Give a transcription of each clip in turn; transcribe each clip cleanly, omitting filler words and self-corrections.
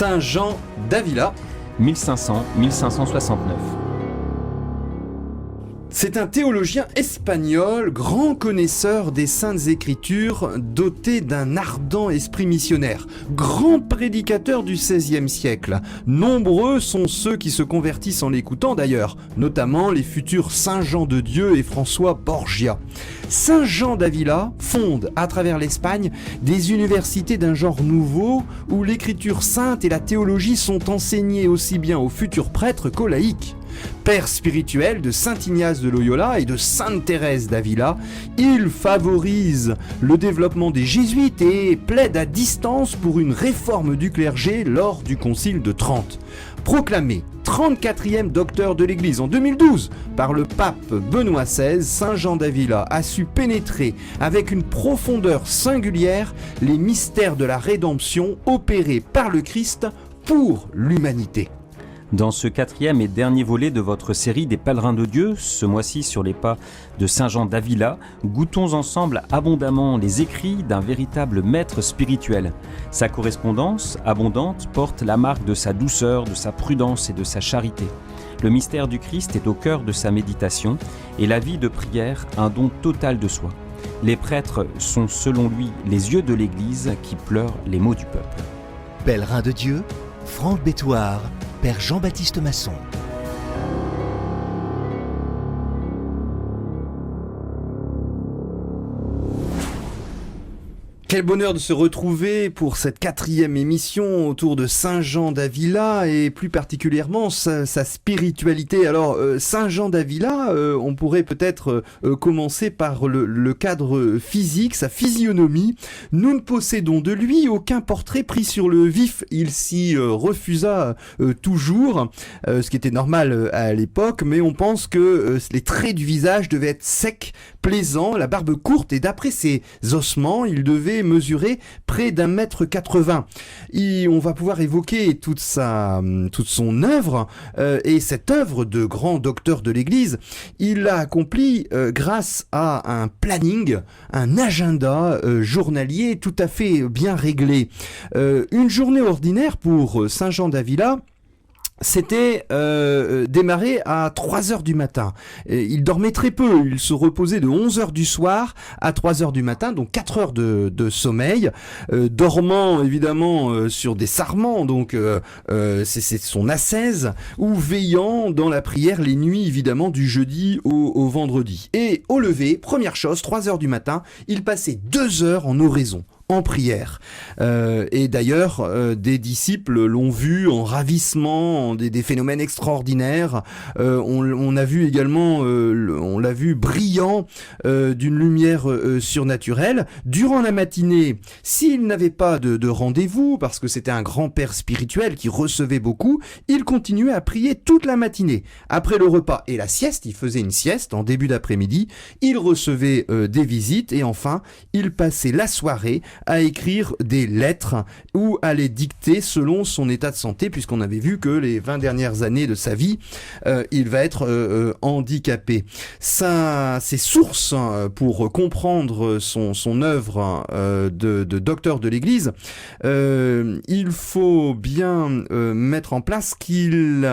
Saint Jean d'Avila. 1500-1569. C'est un théologien espagnol, grand connaisseur des Saintes Écritures, doté d'un ardent esprit missionnaire, grand prédicateur du XVIe siècle. Nombreux sont ceux qui se convertissent en l'écoutant d'ailleurs, notamment les futurs Saint Jean de Dieu et François Borgia. Saint Jean d'Avila fonde à travers l'Espagne des universités d'un genre nouveau où l'écriture sainte et la théologie sont enseignées aussi bien aux futurs prêtres qu'aux laïcs. Père spirituel de Saint Ignace de Loyola et de Sainte Thérèse d'Avila, il favorise le développement des jésuites et plaide à distance pour une réforme du clergé lors du Concile de Trente. Proclamé 34e docteur de l'Église en 2012 par le pape Benoît XVI, Saint Jean d'Avila a su pénétrer avec une profondeur singulière les mystères de la rédemption opérés par le Christ pour l'humanité. Dans ce 4e et dernier volet de votre série des Pèlerins de Dieu, ce mois-ci sur les pas de Saint Jean d'Avila, goûtons ensemble abondamment les écrits d'un véritable maître spirituel. Sa correspondance, abondante, porte la marque de sa douceur, de sa prudence et de sa charité. Le mystère du Christ est au cœur de sa méditation et la vie de prière un don total de soi. Les prêtres sont selon lui les yeux de l'Église qui pleurent les maux du peuple. Pèlerins de Dieu, Franck Bétoir, Père Jean-Baptiste Masson. Quel bonheur de se retrouver pour cette 4e émission autour de Saint Jean d'Avila et plus particulièrement sa spiritualité. Alors Saint Jean d'Avila, on pourrait peut-être commencer par le cadre physique, sa physionomie. Nous ne possédons de lui aucun portrait pris sur le vif. Il s'y refusa toujours, ce qui était normal à l'époque, mais on pense que les traits du visage devaient être secs, plaisants, la barbe courte et d'après ses ossements, il devait mesurer près d'1,80 m. Et on va pouvoir évoquer toute son œuvre et cette œuvre de grand docteur de l'Église, il l'a accompli grâce à un planning, un agenda journalier tout à fait bien réglé. Une journée ordinaire pour Saint Jean d'Avila, c'était démarré à 3h du matin. Il dormait très peu, il se reposait de 11h du soir à 3h du matin, donc 4 heures de sommeil, dormant évidemment sur des sarments, donc c'est son ascèse, ou veillant dans la prière les nuits évidemment du jeudi au vendredi. Et au lever, première chose, 3h du matin, il passait 2 heures en oraison, en prière. Et d'ailleurs, des disciples l'ont vu en ravissement, des phénomènes extraordinaires. On a vu également, on l'a vu brillant d'une lumière surnaturelle. Durant la matinée, s'il n'avait pas de rendez-vous, parce que c'était un grand père spirituel qui recevait beaucoup, il continuait à prier toute la matinée. Après le repas et la sieste, il faisait une sieste en début d'après-midi, il recevait des visites et enfin, il passait la soirée à écrire des lettres ou à les dicter selon son état de santé, puisqu'on avait vu que les 20 dernières années de sa vie, il va être handicapé. Ses sources pour comprendre son œuvre de docteur de l'Église, il faut bien mettre en place qu'il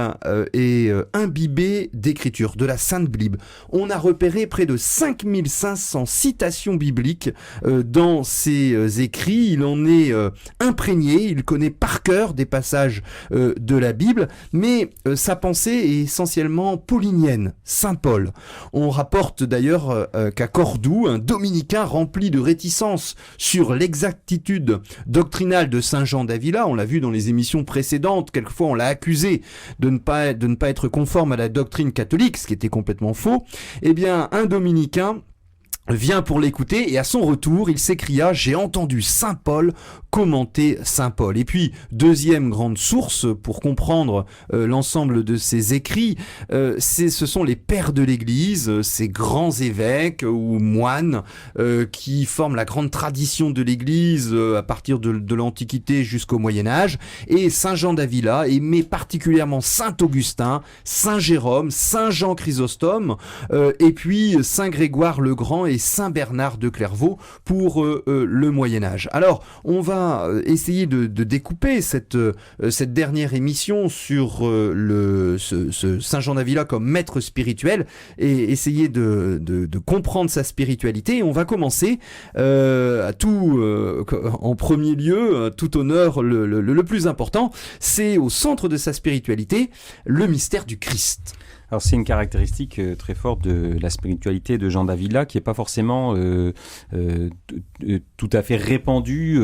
est imbibé d'écriture, de la Sainte Bible. On a repéré près de 5500 citations bibliques dans ses écrits, il en est imprégné, il connaît par cœur des passages de la Bible, mais sa pensée est essentiellement paulinienne, Saint Paul. On rapporte d'ailleurs qu'à Cordoue, un dominicain rempli de réticence sur l'exactitude doctrinale de Saint Jean d'Avila, on l'a vu dans les émissions précédentes, quelquefois on l'a accusé de ne pas être conforme à la doctrine catholique, ce qui était complètement faux. Eh bien, un dominicain vient pour l'écouter et à son retour, il s'écria « J'ai entendu Saint Paul commenter Saint Paul ». Et puis, deuxième grande source pour comprendre l'ensemble de ses écrits, ce sont les pères de l'Église, ces grands évêques ou moines qui forment la grande tradition de l'Église à partir de l'Antiquité jusqu'au Moyen-Âge. Et Saint Jean d'Avila aimait particulièrement Saint Augustin, Saint Jérôme, Saint Jean Chrysostome, et puis Saint Grégoire le Grand et appelé Saint Bernard de Clairvaux pour le Moyen-Âge. Alors, on va essayer de découper cette dernière émission sur ce Saint Jean d'Avila comme maître spirituel et essayer de comprendre sa spiritualité. Et on va commencer en premier lieu, tout honneur, le plus important, c'est au centre de sa spiritualité, le mystère du Christ. Alors c'est une caractéristique très forte de la spiritualité de Jean d'Avila qui n'est pas forcément tout à fait répandue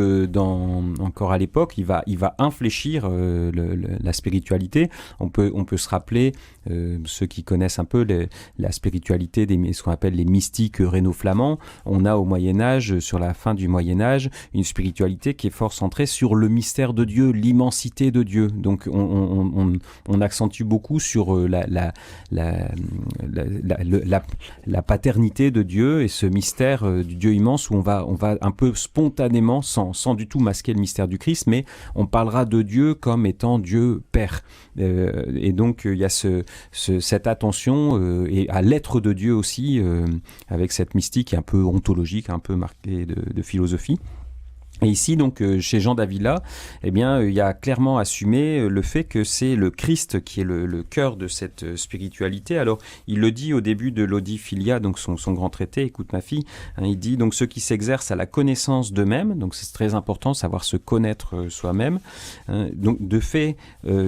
encore à l'époque. Il va infléchir la spiritualité. On peut se rappeler, ceux qui connaissent un peu la spiritualité ce qu'on appelle les mystiques rhéno-flamands. On a au Moyen-Âge, sur la fin du Moyen-Âge, une spiritualité qui est fort centrée sur le mystère de Dieu, l'immensité de Dieu. Donc on accentue beaucoup sur la paternité de Dieu et ce mystère du Dieu immense où on va un peu spontanément, sans du tout masquer le mystère du Christ, mais on parlera de Dieu comme étant Dieu Père. Et donc il y a cette attention et à l'être de Dieu aussi, avec cette mystique un peu ontologique, un peu marquée de philosophie. Et ici, donc, chez Jean d'Avila, eh bien, il y a clairement assumé le fait que c'est le Christ qui est le cœur de cette spiritualité. Alors, il le dit au début de l'Odi Filia, donc son grand traité, écoute ma fille, il dit donc ceux qui s'exercent à la connaissance d'eux-mêmes, donc c'est très important, savoir se connaître soi-même, donc de fait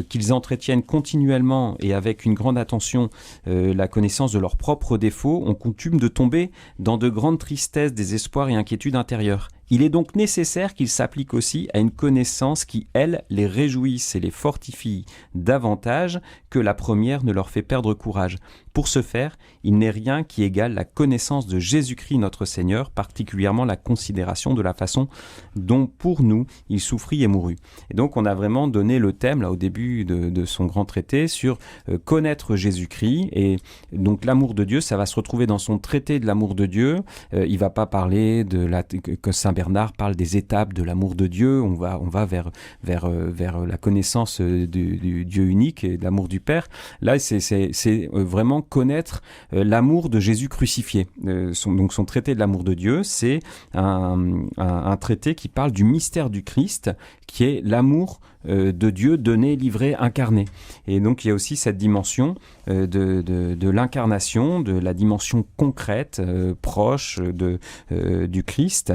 qu'ils entretiennent continuellement et avec une grande attention la connaissance de leurs propres défauts, ont coutume de tomber dans de grandes tristesses, désespoirs et inquiétudes intérieures. Il est donc nécessaire qu'ils s'appliquent aussi à une connaissance qui, elle, les réjouisse et les fortifie davantage que la première ne leur fait perdre courage. Pour ce faire, il n'est rien qui égale la connaissance de Jésus-Christ notre Seigneur, particulièrement la considération de la façon dont pour nous il souffrit et mourut. Et donc on a vraiment donné le thème là au début de son grand traité sur connaître Jésus-Christ, et donc l'amour de Dieu, ça va se retrouver dans son traité de l'amour de Dieu. Il va pas parler que Saint Bernard parle des étapes de l'amour de Dieu. On va vers la connaissance du Dieu unique et de l'amour du Père. Là c'est vraiment connaître l'amour de Jésus crucifié. Son traité de l'amour de Dieu, c'est un traité qui parle du mystère du Christ, qui est l'amour de Dieu donné, livré, incarné. Et donc il y a aussi cette dimension de l'incarnation, de la dimension concrète, proche du Christ,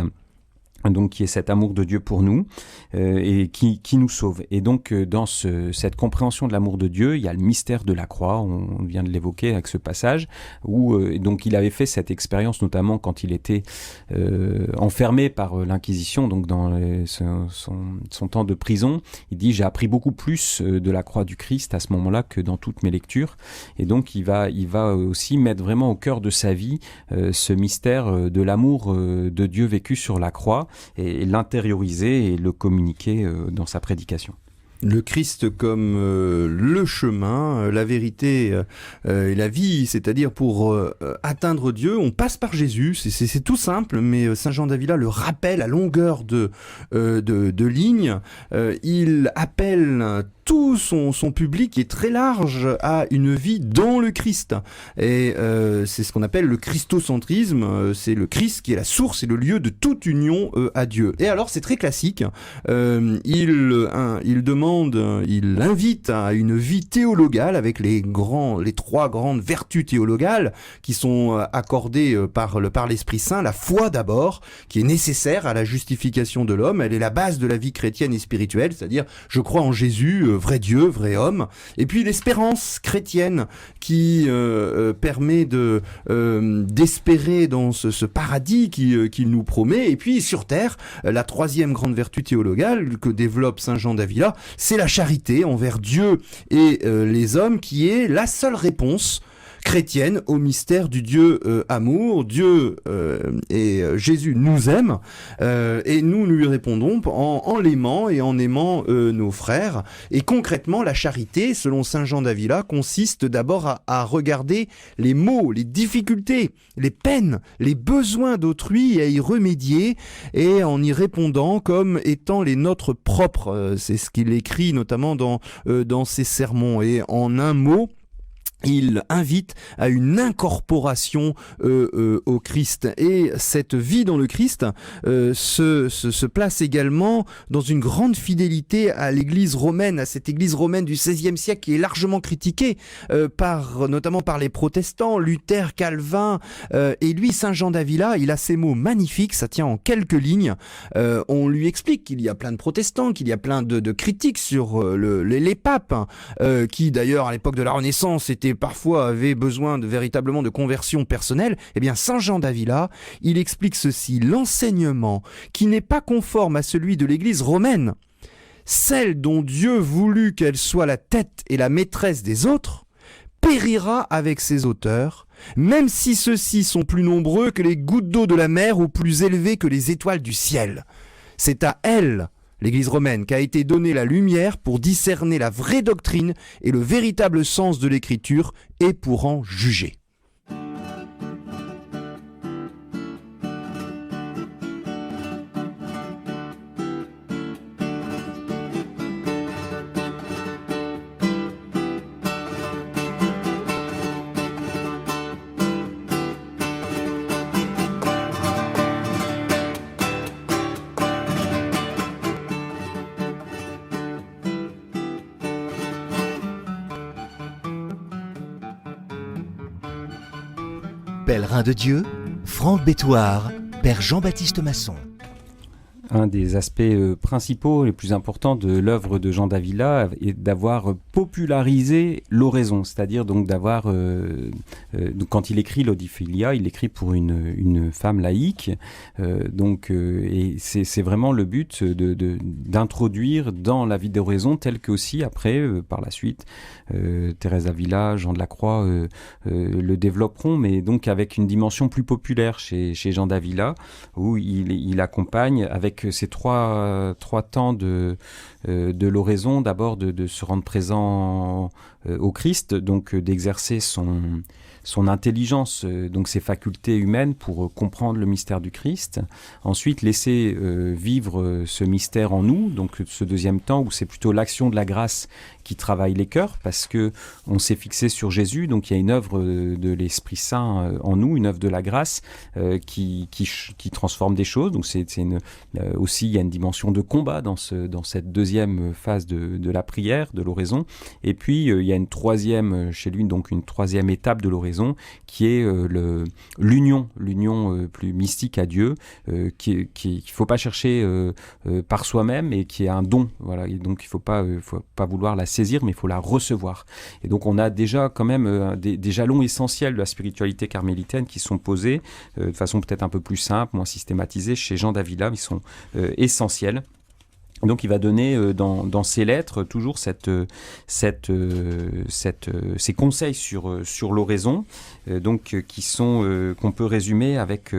donc qui est cet amour de Dieu pour nous et qui nous sauve. Et donc dans cette compréhension de l'amour de Dieu, il y a le mystère de la croix, on vient de l'évoquer avec ce passage, où donc il avait fait cette expérience notamment quand il était enfermé par l'Inquisition, donc dans son temps de prison. Il dit: j'ai appris beaucoup plus de la croix du Christ à ce moment-là que dans toutes mes lectures. Et donc il va aussi mettre vraiment au cœur de sa vie ce mystère de l'amour de Dieu vécu sur la croix, et l'intérioriser et le communiquer dans sa prédication. Le Christ comme le chemin, la vérité et la vie, c'est-à-dire pour atteindre Dieu, on passe par Jésus, c'est tout simple, mais Saint Jean d'Avila le rappelle à longueur de ligne. Il appelle tout son public qui est très large à une vie dans le Christ. Et c'est ce qu'on appelle le christocentrisme, c'est le Christ qui est la source et le lieu de toute union à Dieu. Et alors c'est très classique, il invite à une vie théologale avec les trois grandes vertus théologales qui sont accordées par l'Esprit Saint. La foi d'abord, qui est nécessaire à la justification de l'homme, elle est la base de la vie chrétienne et spirituelle, c'est-à-dire je crois en Jésus, vrai Dieu, vrai homme. Et puis l'espérance chrétienne qui permet d'espérer dans ce paradis qu'il nous promet. Et puis sur terre, la troisième grande vertu théologale que développe Saint Jean d'Avila, c'est la charité envers Dieu et les hommes, qui est la seule réponse chrétienne au mystère du Dieu amour. Dieu et Jésus nous aiment et nous lui répondons en l'aimant et en aimant nos frères. Et concrètement, la charité, selon Saint Jean d'Avila, consiste d'abord à regarder les maux, les difficultés, les peines, les besoins d'autrui et à y remédier, et en y répondant comme étant les nôtres propres. C'est ce qu'il écrit notamment dans ses sermons. Et en un mot, il invite à une incorporation au Christ. Et cette vie dans le Christ se place également dans une grande fidélité à l'Église romaine, à cette Église romaine du XVIe siècle qui est largement critiquée notamment par les protestants, Luther, Calvin. Et lui, Saint Jean d'Avila, il a ces mots magnifiques, ça tient en quelques lignes. On lui explique qu'il y a plein de protestants, qu'il y a plein de critiques sur les papes, qui d'ailleurs à l'époque de la Renaissance parfois avait besoin véritablement de conversion personnelle. Eh bien, Saint Jean d'Avila, il explique ceci: l'enseignement qui n'est pas conforme à celui de l'Église romaine, celle dont Dieu voulut qu'elle soit la tête et la maîtresse des autres, périra avec ses auteurs, même si ceux-ci sont plus nombreux que les gouttes d'eau de la mer ou plus élevés que les étoiles du ciel. C'est à elle, l'Église romaine, qu'a été donnée la lumière pour discerner la vraie doctrine et le véritable sens de l'Écriture et pour en juger. Pèlerin de Dieu, Franck Bétoir, Père Jean-Baptiste Masson. Un des aspects principaux, les plus importants de l'œuvre de Jean d'Avila est d'avoir popularisé l'oraison, c'est-à-dire donc d'avoir, quand il écrit l'Odifilia, il écrit pour une femme laïque, et c'est vraiment le but d'introduire dans la vie d'oraison, telle que aussi après, par la suite, Thérèse d'Avila, Jean de la Croix le développeront, mais donc avec une dimension plus populaire chez Jean d'Avila, où il accompagne avec ces trois temps de l'oraison, d'abord de se rendre présent au Christ, donc d'exercer son intelligence, donc ses facultés humaines pour comprendre le mystère du Christ. Ensuite, laisser vivre ce mystère en nous, donc ce deuxième temps où c'est plutôt l'action de la grâce qui travaille les cœurs, parce que on s'est fixé sur Jésus, donc il y a une œuvre de l'Esprit Saint en nous, une œuvre de la grâce qui transforme des choses. Donc aussi il y a une dimension de combat dans cette deuxième phase de la prière, de l'oraison. Et puis il y a une troisième chez lui, donc une troisième étape de l'oraison qui est l'union plus mystique à Dieu, qu'il faut pas chercher par soi-même et qui est un don. Voilà. Et donc il faut pas vouloir la saisir, mais il faut la recevoir. Et donc on a déjà quand même des jalons essentiels de la spiritualité carmélitaine qui sont posés de façon peut-être un peu plus simple, moins systématisée chez Jean d'Avila, mais ils sont essentiels. Donc il va donner dans ses lettres toujours ces conseils sur l'oraison, qui sont qu'on peut résumer avec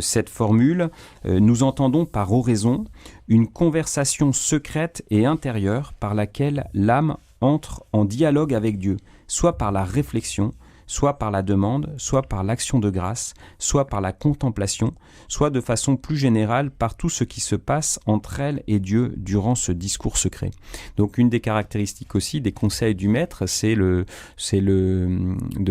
cette formule. Nous entendons par oraison une conversation secrète et intérieure par laquelle l'âme entre en dialogue avec Dieu, soit par la réflexion, soit par la demande, soit par l'action de grâce, soit par la contemplation, soit de façon plus générale par tout ce qui se passe entre elle et Dieu durant ce discours secret. Donc une des caractéristiques aussi des conseils du maître, c'est de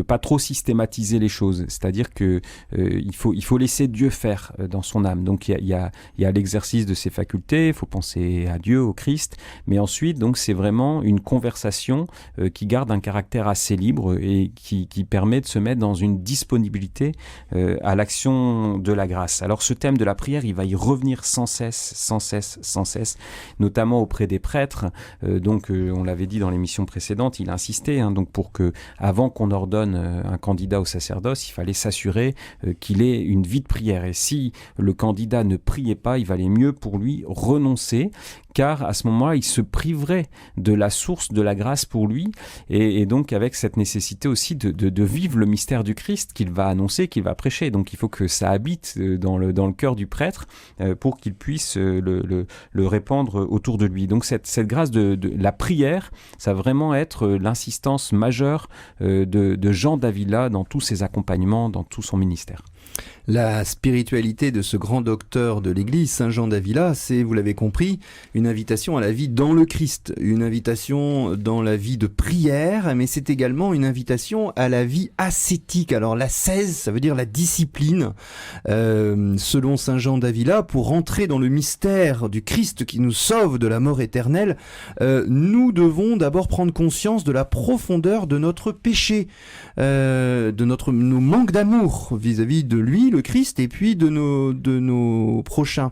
pas trop systématiser les choses, c'est-à-dire que il faut laisser Dieu faire dans son âme. Donc il y a l'exercice de ses facultés, il faut penser à Dieu, au Christ, mais ensuite donc c'est vraiment une conversation qui garde un caractère assez libre et qui permet de se mettre dans une disponibilité à l'action de la grâce. Alors ce thème de la prière, il va y revenir sans cesse, notamment auprès des prêtres. On l'avait dit dans l'émission précédente, il insistait donc pour que, avant qu'on ordonne un candidat au sacerdoce, il fallait s'assurer qu'il ait une vie de prière. Et si le candidat ne priait pas, il valait mieux pour lui renoncer, car à ce moment-là, il se priverait de la source de la grâce pour lui, et donc avec cette nécessité aussi de vivre le mystère du Christ qu'il va annoncer, qu'il va prêcher. Donc il faut que ça habite dans le cœur du prêtre pour qu'il puisse le répandre autour de lui. Donc cette grâce de la prière, ça va vraiment être l'insistance majeure de Jean d'Avila dans tous ses accompagnements, dans tout son ministère. La spiritualité de ce grand docteur de l'Église, Saint Jean d'Avila, c'est, vous l'avez compris, une invitation à la vie dans le Christ, une invitation dans la vie de prière, mais c'est également une invitation à la vie ascétique. Alors l'ascèse, ça veut dire la discipline. Selon Saint Jean d'Avila, pour entrer dans le mystère du Christ qui nous sauve de la mort éternelle, nous devons d'abord prendre conscience de la profondeur de notre péché, de nos manques d'amour vis-à-vis de lui, le Christ, et puis de nos prochains.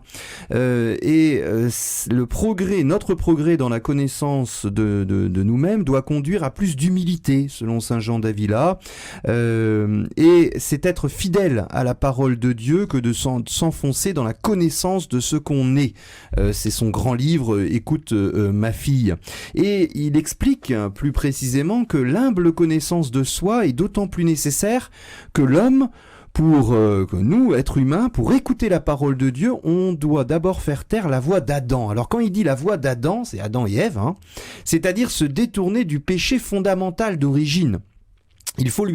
Notre progrès dans la connaissance de nous-mêmes doit conduire à plus d'humilité, selon Saint Jean d'Avila, et c'est être fidèle à la parole de Dieu que de s'enfoncer dans la connaissance de ce qu'on est. C'est son grand livre « Écoute ma fille ». Et il explique plus précisément que l'humble connaissance de soi est d'autant plus nécessaire que l'homme, que nous, êtres humains, pour écouter la parole de Dieu, on doit d'abord faire taire la voix d'Adam. Alors quand il dit la voix d'Adam, c'est Adam et Ève, c'est-à-dire se détourner du péché fondamental d'origine. Il faut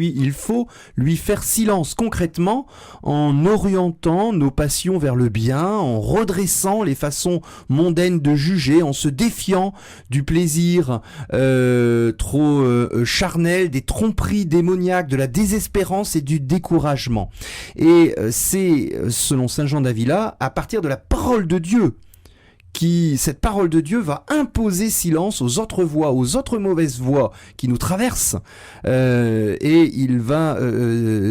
lui faire silence concrètement en orientant nos passions vers le bien, en redressant les façons mondaines de juger, en se défiant du plaisir trop charnel, des tromperies démoniaques, de la désespérance et du découragement. Et c'est, selon Saint Jean d'Avila, à partir de la parole de Dieu, cette parole de Dieu va imposer silence aux autres voix, aux autres mauvaises voix qui nous traversent, et il va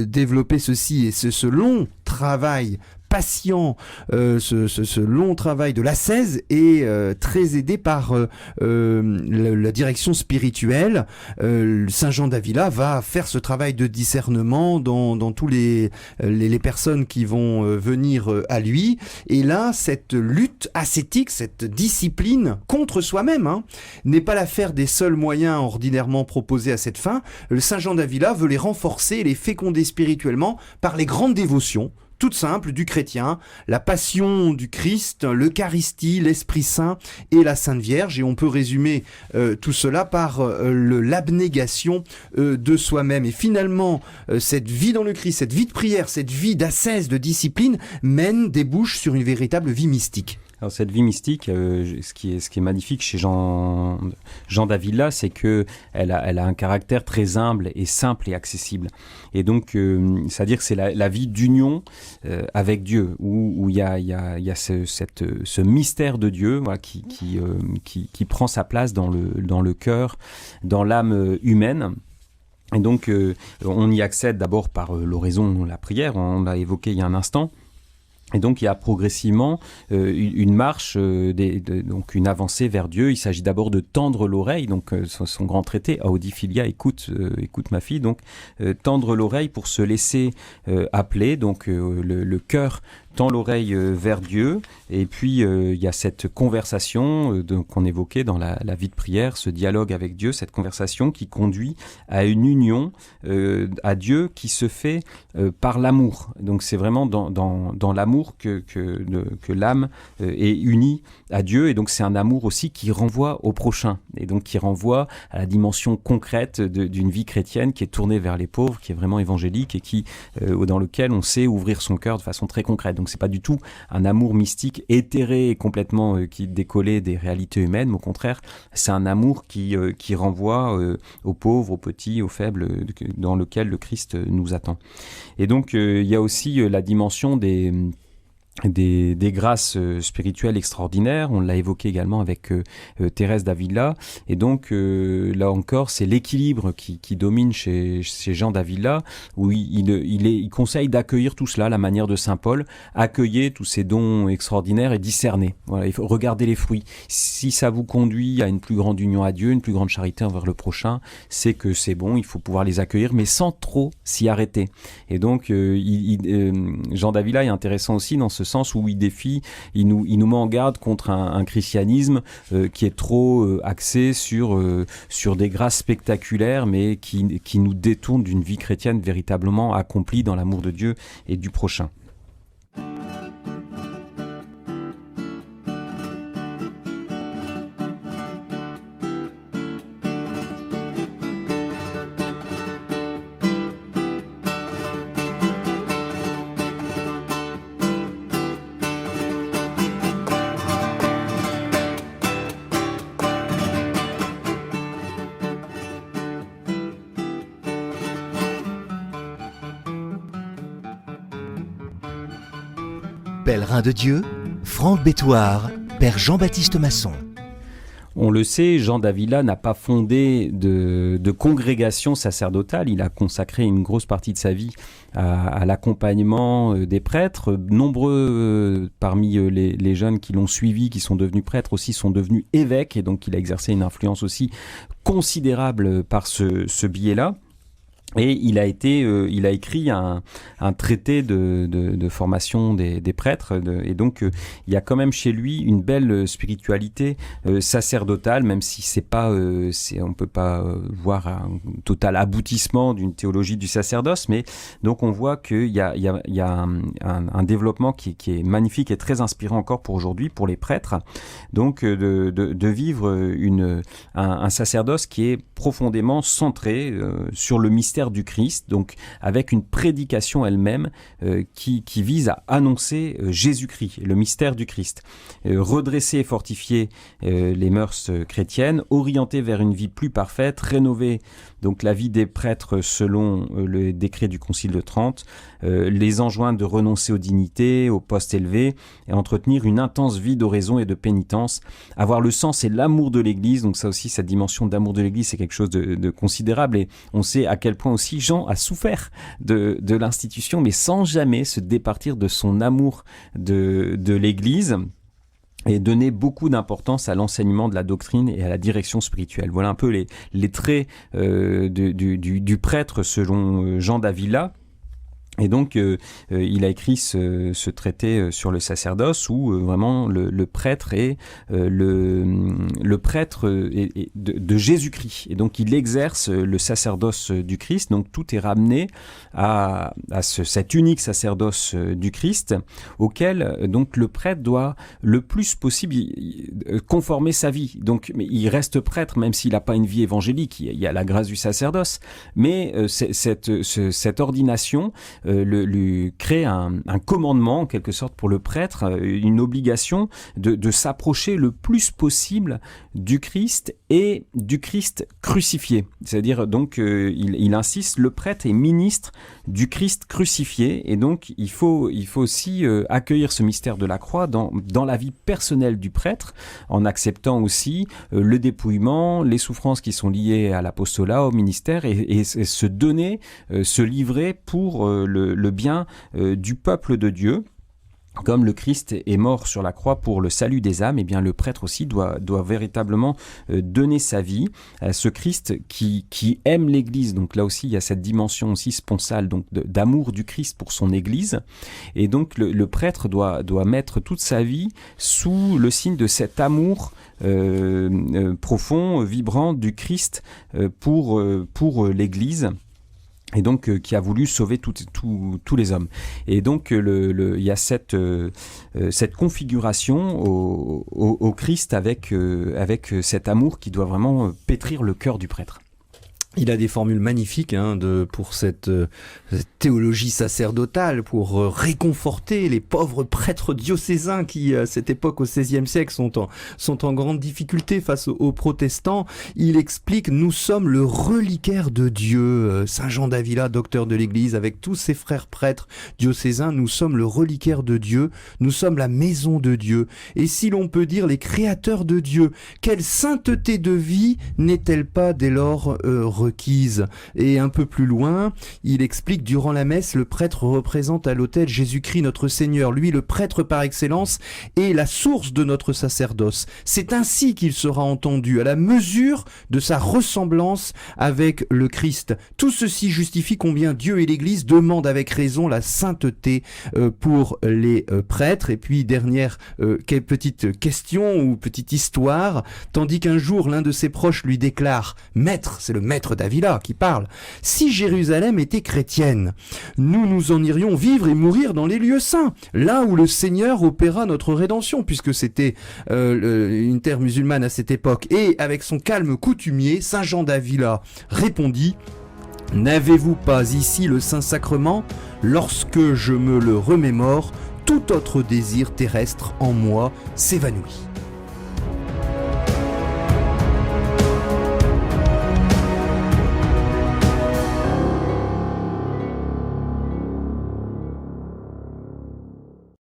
développer ceci et ce long travail patient, ce long travail de l'ascèse est très aidé par la direction spirituelle. Saint Jean d'Avila va faire ce travail de discernement dans tous les personnes qui vont venir à lui. Et là, cette lutte ascétique, cette discipline contre soi-même, n'est pas l'affaire des seuls moyens ordinairement proposés à cette fin. Le Saint Jean d'Avila veut les renforcer et les féconder spirituellement par les grandes dévotions toute simple du chrétien, la passion du Christ, l'Eucharistie, l'Esprit Saint et la Sainte Vierge. Et on peut résumer tout cela par l'abnégation de soi-même. Et finalement, cette vie dans le Christ, cette vie de prière, cette vie d'ascèse, de discipline, débouche sur une véritable vie mystique. Alors cette vie mystique, ce qui est magnifique chez Jean d'Avila, c'est que elle a un caractère très humble et simple et accessible. Et donc, c'est-à-dire que c'est la vie d'union avec Dieu, où il y a ce mystère de Dieu, voilà, qui prend sa place dans le cœur, dans l'âme humaine. Et donc, on y accède d'abord par l'oraison, la prière, on l'a évoqué il y a un instant. Et donc il y a progressivement une marche, donc une avancée vers Dieu. Il s'agit d'abord de tendre l'oreille, donc son grand traité, Audiphilia, écoute ma fille, donc tendre l'oreille pour se laisser appeler, donc le cœur tend l'oreille vers Dieu, et puis il y a cette conversation qu'on évoquait dans la vie de prière, ce dialogue avec Dieu, cette conversation qui conduit à une union à Dieu qui se fait par l'amour. Donc c'est vraiment dans l'amour que l'âme est unie à Dieu, et donc c'est un amour aussi qui renvoie au prochain, et donc qui renvoie à la dimension concrète d'une vie chrétienne qui est tournée vers les pauvres, qui est vraiment évangélique, et dans lequel on sait ouvrir son cœur de façon très concrète. Donc c'est pas du tout un amour mystique éthéré et complètement qui décollé des réalités humaines, mais au contraire, c'est un amour qui renvoie aux pauvres, aux petits, aux faibles, dans lequel le Christ nous attend. Et donc il y a aussi la dimension des grâces spirituelles extraordinaires. On l'a évoqué également avec Thérèse d'Avila, et donc là encore c'est l'équilibre qui domine chez Jean d'Avila, où il conseille d'accueillir tout cela, la manière de Saint Paul, accueillir tous ces dons extraordinaires et discerner. Voilà, il faut regarder les fruits. Si ça vous conduit à une plus grande union à Dieu, une plus grande charité envers le prochain, c'est que c'est bon, il faut pouvoir les accueillir, mais sans trop s'y arrêter. Et donc Jean d'Avila est intéressant aussi dans ce sens où il nous met en garde contre un christianisme qui est trop axé sur des grâces spectaculaires, mais qui nous détourne d'une vie chrétienne véritablement accomplie dans l'amour de Dieu et du prochain. Pèlerin de Dieu, Franck Bétoir, Père Jean-Baptiste Masson. On le sait, Jean d'Avila n'a pas fondé de congrégation sacerdotale. Il a consacré une grosse partie de sa vie à l'accompagnement des prêtres. Nombreux parmi les jeunes qui l'ont suivi, qui sont devenus prêtres aussi, sont devenus évêques. Et donc, il a exercé une influence aussi considérable par ce biais-là. Et il a écrit un traité de formation des prêtres, et donc il y a quand même chez lui une belle spiritualité sacerdotale, même si on peut pas voir un total aboutissement d'une théologie du sacerdoce, mais donc on voit qu'il y a un développement qui est magnifique et très inspirant encore pour aujourd'hui, pour les prêtres, donc de vivre un sacerdoce qui est profondément centré sur le mystère du Christ, donc avec une prédication elle-même qui vise à annoncer Jésus-Christ, le mystère du Christ, redresser et fortifier les mœurs chrétiennes, orienter vers une vie plus parfaite, rénover donc la vie des prêtres selon le décret du Concile de Trente, les enjoindre de renoncer aux dignités, aux postes élevés, et entretenir une intense vie d'oraison et de pénitence, avoir le sens et l'amour de l'Église. Donc ça aussi, cette dimension d'amour de l'Église, c'est quelque chose de considérable, et on sait à quel point aussi Jean a souffert de l'institution, mais sans jamais se départir de son amour de l'Église, et donner beaucoup d'importance à l'enseignement de la doctrine et à la direction spirituelle. Voilà un peu les traits du prêtre selon Jean d'Avila. Et donc, il a écrit ce traité sur le sacerdoce où vraiment le prêtre est le prêtre de Jésus-Christ. Et donc, il exerce le sacerdoce du Christ. Donc, tout est ramené à cet unique sacerdoce du Christ auquel donc le prêtre doit le plus possible conformer sa vie. Donc, mais il reste prêtre même s'il n'a pas une vie évangélique. Il y a la grâce du sacerdoce. Mais cette ordination lui crée un commandement en quelque sorte pour le prêtre, une obligation de s'approcher le plus possible du Christ et du Christ crucifié. C'est-à-dire donc il insiste, le prêtre est ministre du Christ crucifié, et donc il faut aussi accueillir ce mystère de la croix dans la vie personnelle du prêtre, en acceptant aussi le dépouillement, les souffrances qui sont liées à l'apostolat, au ministère, et se donner, se livrer pour le bien du peuple de Dieu. Comme le Christ est mort sur la croix pour le salut des âmes, eh bien le prêtre aussi doit véritablement donner sa vie à ce Christ qui aime l'Église. Donc là aussi, il y a cette dimension aussi sponsale, donc d'amour du Christ pour son Église. Et donc le prêtre doit mettre toute sa vie sous le signe de cet amour profond, vibrant du Christ pour l'Église. Et donc qui a voulu sauver tous les hommes. Et donc il y a cette configuration au Christ avec cet amour qui doit vraiment pétrir le cœur du prêtre. Il a des formules magnifiques pour cette théologie sacerdotale, pour réconforter les pauvres prêtres diocésains qui, à cette époque, au XVIe siècle, sont en grande difficulté face aux protestants. Il explique: nous sommes le reliquaire de Dieu. Saint Jean d'Avila, docteur de l'Église, avec tous ses frères prêtres diocésains, nous sommes le reliquaire de Dieu, nous sommes la maison de Dieu. Et si l'on peut dire les créateurs de Dieu, quelle sainteté de vie n'est-elle pas dès lors requise? Et un peu plus loin, il explique: durant la messe, le prêtre représente à l'autel Jésus-Christ notre Seigneur. Lui, le prêtre par excellence, est la source de notre sacerdoce. C'est ainsi qu'il sera entendu, à la mesure de sa ressemblance avec le Christ. Tout ceci justifie combien Dieu et l'Église demandent avec raison la sainteté pour les prêtres. Et puis, dernière petite question ou petite histoire, tandis qu'un jour, l'un de ses proches lui déclare: Maître, c'est le maître d'Avila qui parle, si Jérusalem était chrétienne, nous en irions vivre et mourir dans les lieux saints, là où le Seigneur opéra notre rédemption, puisque c'était une terre musulmane à cette époque. Et avec son calme coutumier, Saint Jean d'Avila répondit: n'avez-vous pas ici le Saint-Sacrement? Lorsque je me le remémore, tout autre désir terrestre en moi s'évanouit.